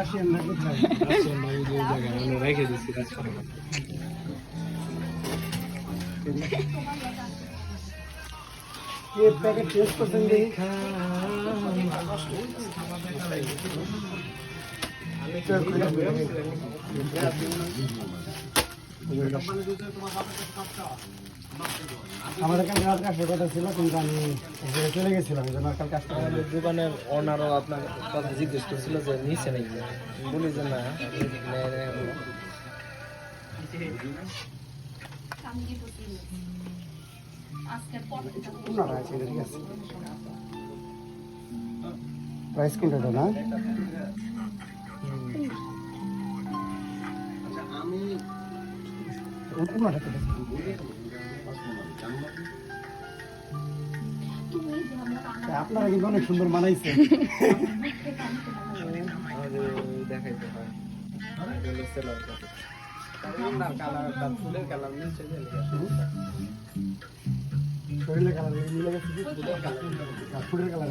Russian না কোথায় Russian না ওই জায়গায় আমরা রেখে দিচ্ছি ये पैकेट टेस्ट करते हैं আমাদের কাছে রাত কাজের কথা ছিল কিন্তু আমি চলে গেছিলাম এই জন্য কাল কাজটা দোকানের ওনারও আপনার কথা জিজ্ঞেস করছিল যে নিচে নাকি বলি যে না প্রাইস কোনটা না আপনারা কিন্তু অনেক সুন্দর মানাইছে দেখাইতে হয় ফুলের কালার নিচে শরীরের কালার মিলে গেছে ফুলের কালার